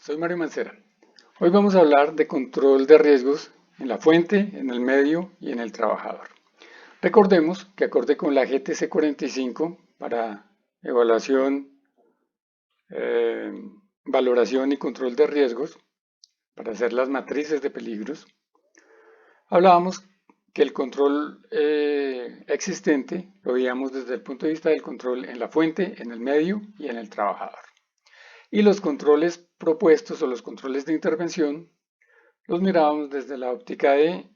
soy Mario Mancera. Hoy vamos a hablar de control de riesgos en la fuente, en el medio y en el trabajador. Recordemos que acorde con la GTC 45 para evaluación, eh, valoración y control de riesgos, para hacer las matrices de peligros, hablábamos que el control existente lo veíamos desde el punto de vista del control en la fuente, en el medio y en el trabajador. Y los controles propuestos o los controles de intervención los mirábamos desde la óptica de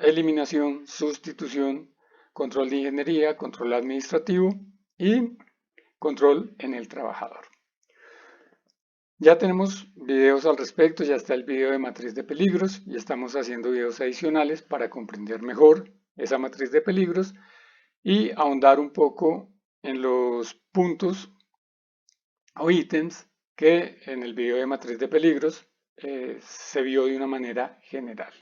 eliminación, sustitución, control de ingeniería, control administrativo y control en el trabajador. Ya tenemos videos al respecto, ya está el video de matriz de peligros y estamos haciendo videos adicionales para comprender mejor esa matriz de peligros y ahondar un poco en los puntos o ítems que en el video de matriz de peligros se vio de una manera general.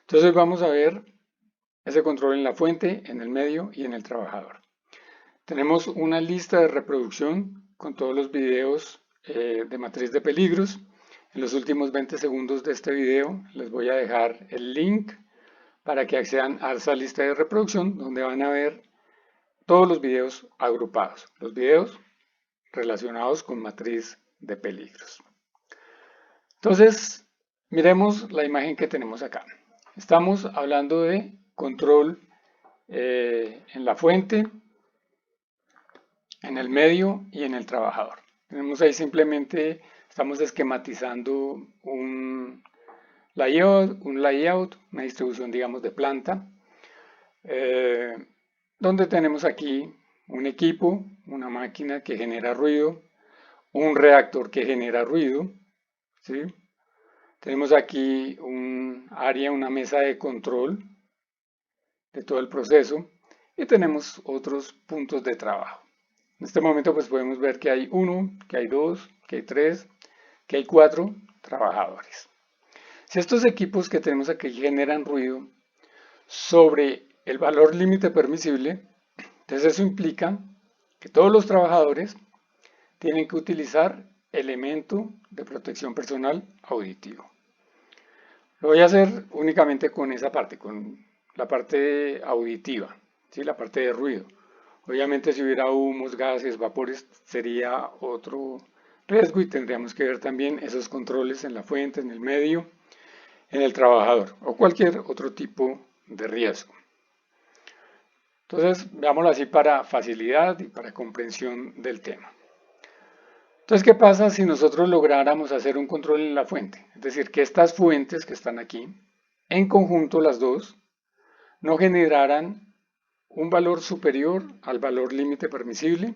Entonces vamos a ver ese control en la fuente, en el medio y en el trabajador. Tenemos una lista de reproducción con todos los videos de matriz de peligros. En los últimos 20 segundos de este video les voy a dejar el link para que accedan a esa lista de reproducción donde van a ver todos los videos agrupados, los videos relacionados con matriz de peligros. Entonces, miremos la imagen que tenemos acá. Estamos hablando de control en la fuente, en el medio y en el trabajador. Tenemos ahí simplemente, estamos esquematizando un layout, una distribución, digamos, de planta, donde tenemos aquí un equipo, una máquina que genera ruido, un reactor que genera ruido, ¿sí? Tenemos aquí un área, una mesa de control de todo el proceso y tenemos otros puntos de trabajo. En este momento pues podemos ver que hay 1, que hay 2, que hay 3, que hay 4 trabajadores. Si estos equipos que tenemos aquí generan ruido sobre el valor límite permisible, entonces eso implica que todos los trabajadores tienen que utilizar elemento de protección personal auditivo. Lo voy a hacer únicamente con esa parte, con la parte auditiva, ¿sí? La parte de ruido. Obviamente si hubiera humos, gases, vapores sería otro riesgo y tendríamos que ver también esos controles en la fuente, en el medio, en el trabajador o cualquier otro tipo de riesgo. Entonces veámoslo así para facilidad y para comprensión del tema. Entonces, ¿qué pasa si nosotros lográramos hacer un control en la fuente? Es decir, que estas fuentes que están aquí, en conjunto las dos, no generaran un valor superior al valor límite permisible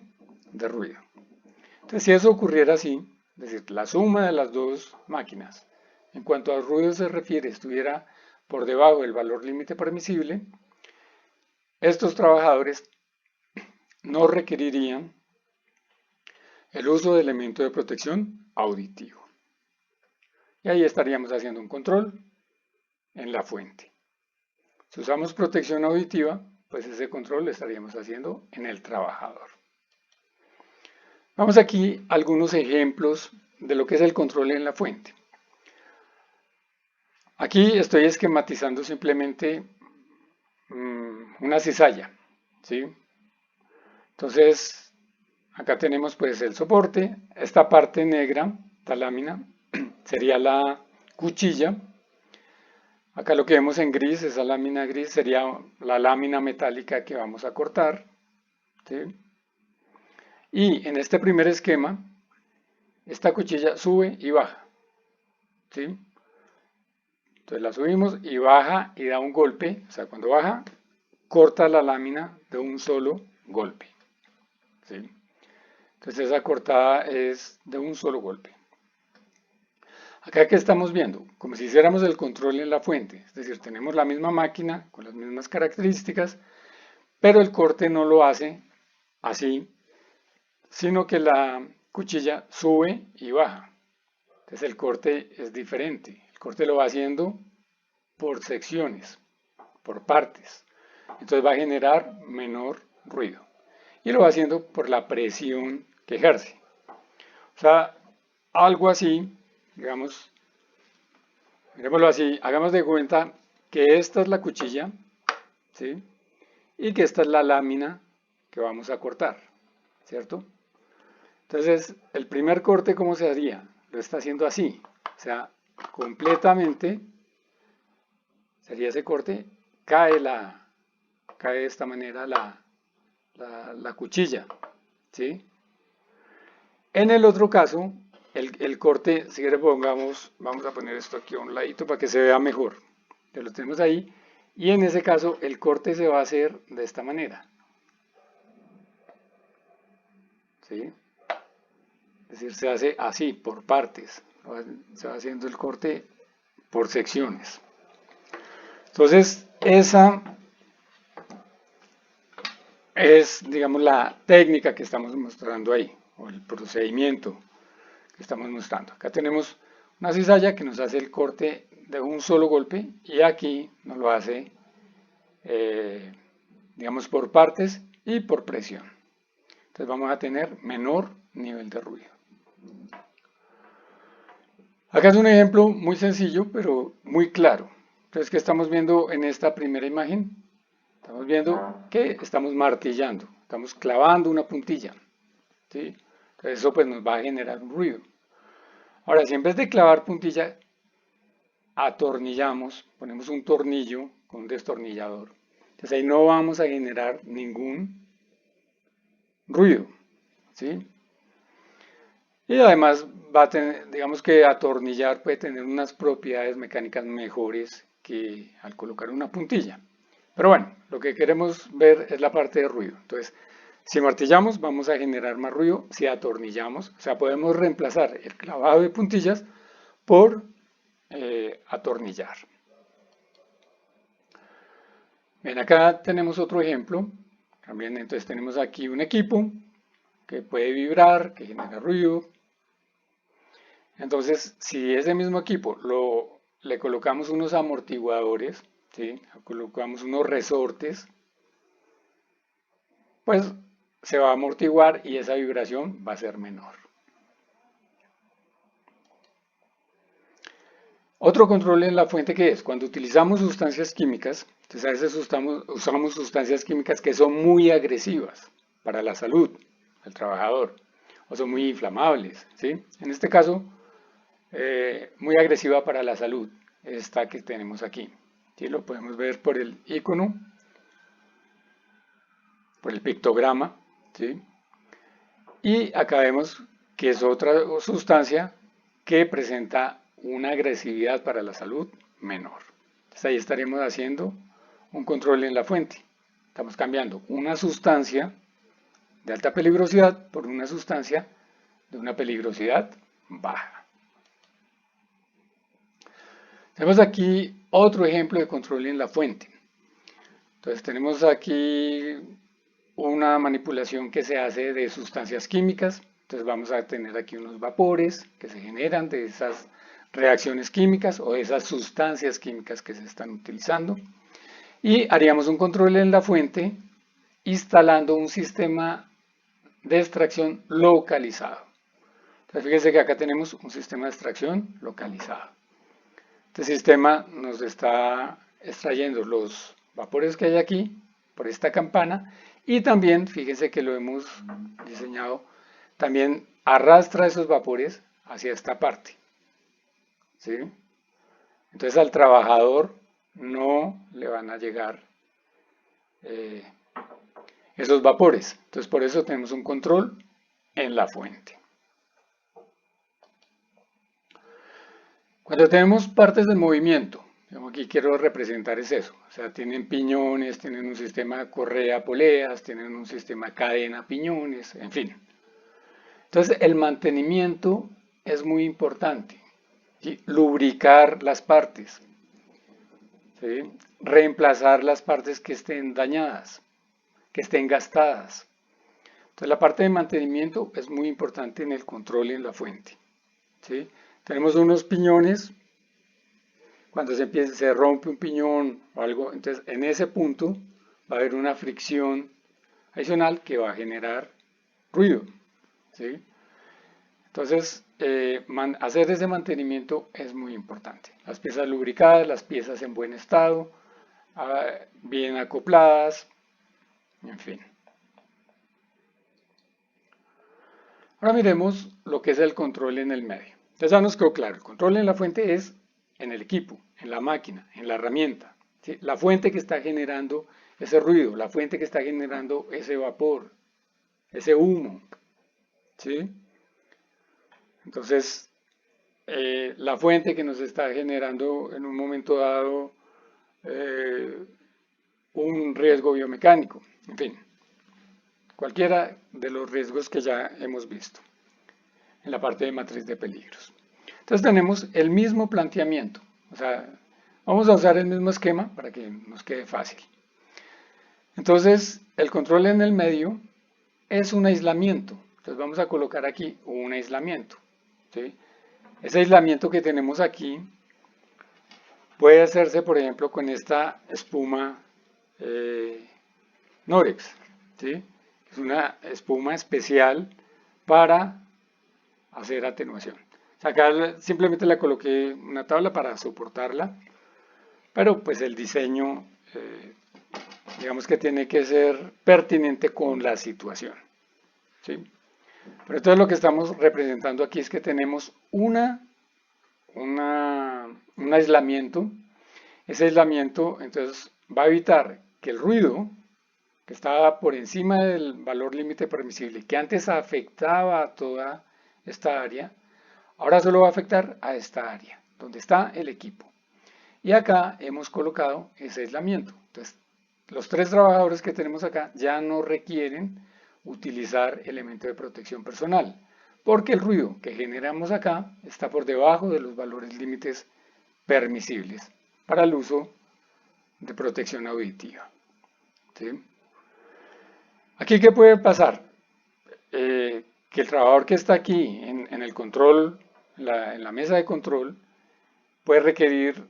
de ruido. Entonces, si eso ocurriera así, es decir, la suma de las dos máquinas, en cuanto al ruido se refiere, estuviera por debajo del valor límite permisible, estos trabajadores no requerirían el uso de elemento de protección auditivo. Y ahí estaríamos haciendo un control en la fuente. Si usamos protección auditiva, pues ese control lo estaríamos haciendo en el trabajador. Vamos aquí a algunos ejemplos de lo que es el control en la fuente. Aquí estoy esquematizando simplemente una cizalla, ¿sí? Entonces, acá tenemos pues el soporte, esta parte negra, esta lámina, sería la cuchilla. Acá lo que vemos en gris, esa lámina gris, sería la lámina metálica que vamos a cortar, ¿sí? Y en este primer esquema, esta cuchilla sube y baja, ¿sí? Entonces la subimos y baja y da un golpe, o sea, cuando baja, corta la lámina de un solo golpe, ¿sí? Entonces esa cortada es de un solo golpe. Acá que estamos viendo, como si hiciéramos el control en la fuente, es decir, tenemos la misma máquina con las mismas características, pero el corte no lo hace así, sino que la cuchilla sube y baja. Entonces el corte es diferente, el corte lo va haciendo por secciones, por partes, entonces va a generar menor ruido y lo va haciendo por la presión que ejerce. O sea, algo así digamos, miremoslo así, hagamos de cuenta que esta es la cuchilla, ¿sí? Y que esta es la lámina que vamos a cortar, ¿cierto? Entonces, el primer corte, ¿cómo se haría? Lo está haciendo así, o sea, completamente sería ese corte, cae de esta manera la cuchilla, ¿sí? En el otro caso, el corte, si le pongamos, vamos a poner esto aquí a un ladito para que se vea mejor. Ya lo tenemos ahí. Y en ese caso, el corte se va a hacer de esta manera, ¿sí? Es decir, se hace así, por partes. Se va haciendo el corte por secciones. Entonces, esa es, digamos, la técnica que estamos mostrando ahí, o el procedimiento que estamos mostrando. Acá tenemos una cizalla que nos hace el corte de un solo golpe y aquí nos lo hace, digamos, por partes y por presión. Entonces vamos a tener menor nivel de ruido. Acá es un ejemplo muy sencillo, pero muy claro. Entonces, ¿qué estamos viendo en esta primera imagen? Estamos viendo que estamos martillando, estamos clavando una puntilla, ¿sí? Entonces eso pues nos va a generar un ruido. Ahora, si en vez de clavar puntilla, atornillamos, ponemos un tornillo con un destornillador, entonces ahí no vamos a generar ningún ruido, ¿sí? Y además va a tener, digamos que atornillar puede tener unas propiedades mecánicas mejores que al colocar una puntilla. Pero bueno, lo que queremos ver es la parte de ruido. Entonces, si martillamos vamos a generar más ruido, si atornillamos, o sea, podemos reemplazar el clavado de puntillas por atornillar. Bien, acá tenemos otro ejemplo. También entonces tenemos aquí un equipo que puede vibrar, que genera ruido. Entonces, si ese mismo equipo le colocamos unos amortiguadores, ¿sí? Colocamos unos resortes, pues se va a amortiguar y esa vibración va a ser menor. Otro control en la fuente que es cuando utilizamos sustancias químicas, entonces a veces usamos sustancias químicas que son muy agresivas para la salud del trabajador o son muy inflamables, ¿sí? En este caso, muy agresiva para la salud, esta que tenemos aquí. ¿Sí? Lo podemos ver por el icono, por el pictograma, ¿sí? Y acá vemos que es otra sustancia que presenta una agresividad para la salud menor. Entonces ahí estaremos haciendo un control en la fuente. Estamos cambiando una sustancia de alta peligrosidad por una sustancia de una peligrosidad baja. Tenemos aquí otro ejemplo de control en la fuente. Entonces tenemos aquí una manipulación que se hace de sustancias químicas. Entonces vamos a tener aquí unos vapores que se generan de esas reacciones químicas o de esas sustancias químicas que se están utilizando. Y haríamos un control en la fuente instalando un sistema de extracción localizado. Entonces fíjense que acá tenemos un sistema de extracción localizado. Este sistema nos está extrayendo los vapores que hay aquí por esta campana y también, fíjense que lo hemos diseñado, también arrastra esos vapores hacia esta parte. ¿Sí? Entonces al trabajador no le van a llegar eh, esos vapores. Entonces por eso tenemos un control en la fuente. Cuando tenemos partes de movimiento, aquí quiero representar es eso, o sea, tienen piñones, tienen un sistema correa poleas, tienen un sistema cadena piñones, en fin. Entonces el mantenimiento es muy importante, ¿sí? Lubricar las partes, ¿sí? Reemplazar las partes que estén dañadas, que estén gastadas. Entonces la parte de mantenimiento es muy importante en el control en la fuente, ¿sí? Tenemos unos piñones, cuando se rompe un piñón o algo, entonces en ese punto va a haber una fricción adicional que va a generar ruido, ¿sí? Entonces, hacer ese mantenimiento es muy importante. Las piezas lubricadas, las piezas en buen estado, bien acopladas, en fin. Ahora miremos lo que es el control en el medio. Entonces ya nos quedó claro, el control en la fuente es en el equipo, en la máquina, en la herramienta. ¿Sí? La fuente que está generando ese ruido, la fuente que está generando ese vapor, ese humo. ¿Sí? Entonces, la fuente que nos está generando en un momento dado eh, un riesgo biomecánico, en fin, cualquiera de los riesgos que ya hemos visto en la parte de matriz de peligros. Entonces tenemos el mismo planteamiento, o sea, vamos a usar el mismo esquema para que nos quede fácil. Entonces, el control en el medio es un aislamiento. Entonces vamos a colocar aquí un aislamiento. ¿Sí? Ese aislamiento que tenemos aquí puede hacerse, por ejemplo, con esta espuma Norex. ¿Sí? Es una espuma especial para hacer atenuación. O sea, acá simplemente le coloqué una tabla para soportarla, pero pues el diseño, digamos que tiene que ser pertinente con la situación. ¿Sí? Pero entonces lo que estamos representando aquí es que tenemos un aislamiento. Ese aislamiento entonces va a evitar que el ruido que estaba por encima del valor límite permisible, que antes afectaba a toda esta área, ahora solo va a afectar a esta área, donde está el equipo. Y acá hemos colocado ese aislamiento. Entonces, los 3 trabajadores que tenemos acá ya no requieren utilizar elemento de protección personal, porque el ruido que generamos acá está por debajo de los valores límites permisibles para el uso de protección auditiva. ¿Sí? Aquí, ¿qué puede pasar? Que el trabajador que está aquí en el control, en la mesa de control, puede requerir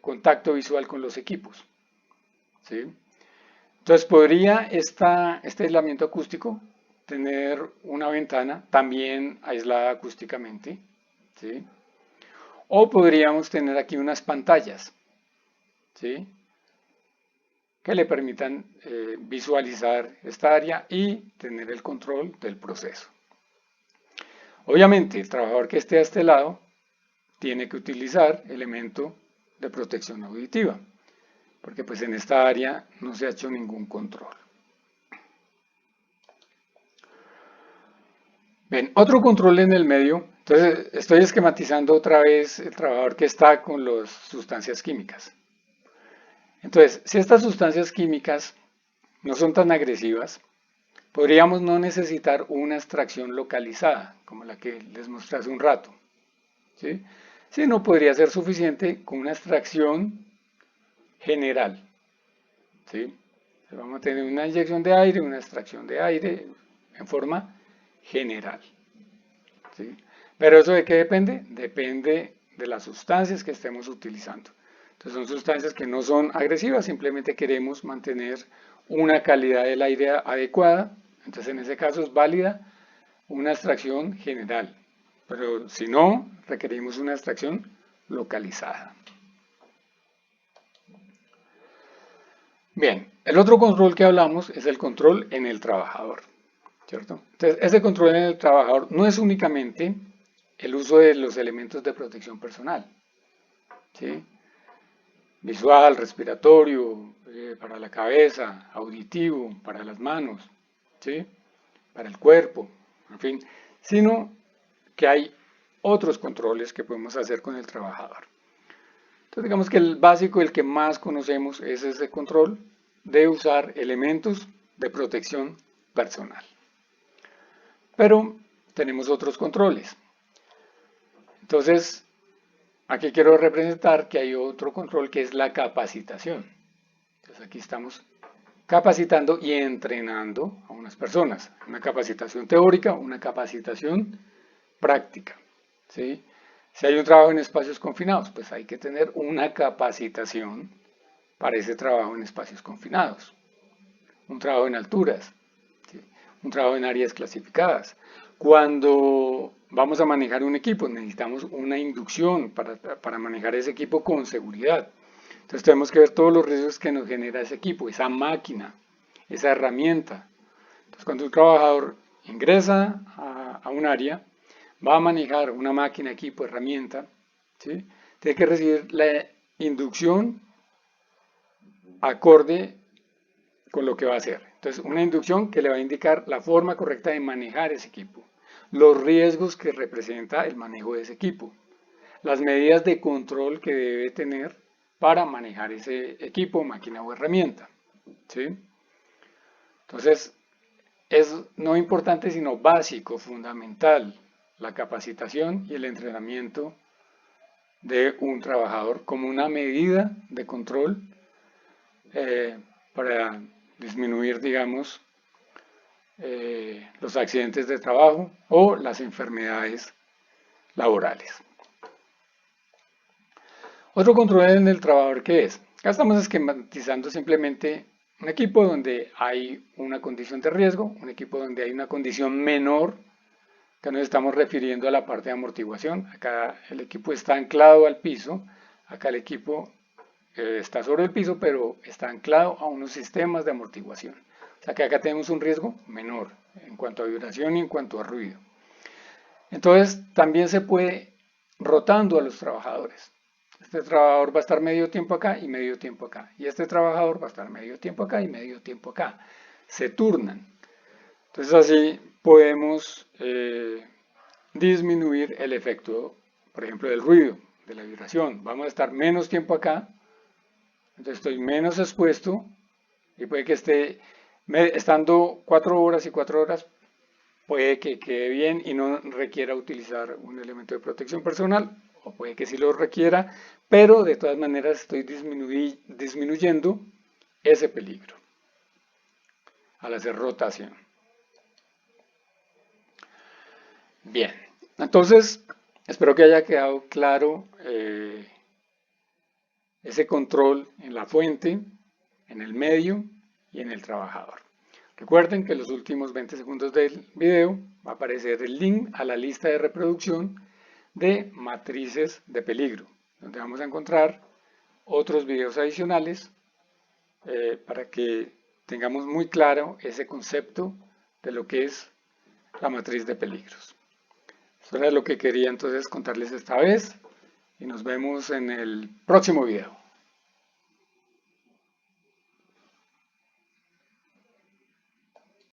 contacto visual con los equipos. ¿Sí? Entonces, podría este aislamiento acústico tener una ventana también aislada acústicamente. ¿Sí? O podríamos tener aquí unas pantallas. ¿Sí? Que le permitan visualizar esta área y tener el control del proceso. Obviamente, el trabajador que esté a este lado tiene que utilizar elemento de protección auditiva, porque pues en esta área no se ha hecho ningún control. Bien, otro control en el medio. Entonces, estoy esquematizando otra vez el trabajador que está con las sustancias químicas. Entonces, si estas sustancias químicas no son tan agresivas, podríamos no necesitar una extracción localizada, como la que les mostré hace un rato. ¿Sí? Sino podría ser suficiente con una extracción general. ¿Sí? Vamos a tener una inyección de aire, una extracción de aire en forma general. ¿Sí? Pero ¿eso de qué depende? Depende de las sustancias que estemos utilizando. Entonces son sustancias que no son agresivas, simplemente queremos mantener una calidad del aire adecuada. Entonces en ese caso es válida una extracción general. Pero si no, requerimos una extracción localizada. Bien, el otro control que hablamos es el control en el trabajador, ¿cierto? Entonces, ese control en el trabajador no es únicamente el uso de los elementos de protección personal, ¿sí? Visual, respiratorio, para la cabeza, auditivo, para las manos, ¿sí? Para el cuerpo, en fin, sino que hay otros controles que podemos hacer con el trabajador. Entonces digamos que el básico, el que más conocemos, es ese control de usar elementos de protección personal. Pero tenemos otros controles. Entonces, aquí quiero representar que hay otro control que es la capacitación. Entonces aquí estamos capacitando y entrenando a unas personas. Una capacitación teórica, una capacitación práctica. ¿Sí? Si hay un trabajo en espacios confinados, pues hay que tener una capacitación para ese trabajo en espacios confinados. Un trabajo en alturas, ¿sí? Un trabajo en áreas clasificadas. Cuando vamos a manejar un equipo, necesitamos una inducción para manejar ese equipo con seguridad. Entonces tenemos que ver todos los riesgos que nos genera ese equipo, esa máquina, esa herramienta. Entonces cuando un trabajador ingresa a un área, va a manejar una máquina, equipo, herramienta, ¿sí? Tiene que recibir la inducción acorde con lo que va a hacer. Entonces, una inducción que le va a indicar la forma correcta de manejar ese equipo, los riesgos que representa el manejo de ese equipo, las medidas de control que debe tener para manejar ese equipo, máquina o herramienta. ¿Sí? Entonces, es no importante, sino básico, fundamental, la capacitación y el entrenamiento de un trabajador como una medida de control para disminuir, digamos, los accidentes de trabajo o las enfermedades laborales. Otro control en el trabajador, ¿qué es? Acá estamos esquematizando simplemente un equipo donde hay una condición de riesgo, un equipo donde hay una condición menor, que nos estamos refiriendo a la parte de amortiguación. Acá el equipo está anclado al piso, acá el equipo está sobre el piso, pero está anclado a unos sistemas de amortiguación. O sea que acá tenemos un riesgo menor en cuanto a vibración y en cuanto a ruido. Entonces también se puede rotando a los trabajadores. Este trabajador va a estar medio tiempo acá y medio tiempo acá. Y este trabajador va a estar medio tiempo acá y medio tiempo acá. Se turnan. Entonces así podemos disminuir el efecto, por ejemplo, del ruido, de la vibración. Vamos a estar menos tiempo acá, entonces estoy menos expuesto y puede que esté estando 4 horas y 4 horas, puede que quede bien y no requiera utilizar un elemento de protección personal, o puede que sí lo requiera, pero de todas maneras estoy disminuyendo ese peligro al hacer rotación. Bien, entonces espero que haya quedado claro ese control en la fuente, en el medio y en el trabajador. Recuerden que en los últimos 20 segundos del video va a aparecer el link a la lista de reproducción de matrices de peligro, donde vamos a encontrar otros videos adicionales para que tengamos muy claro ese concepto de lo que es la matriz de peligros. Eso era lo que quería entonces contarles esta vez y nos vemos en el próximo video.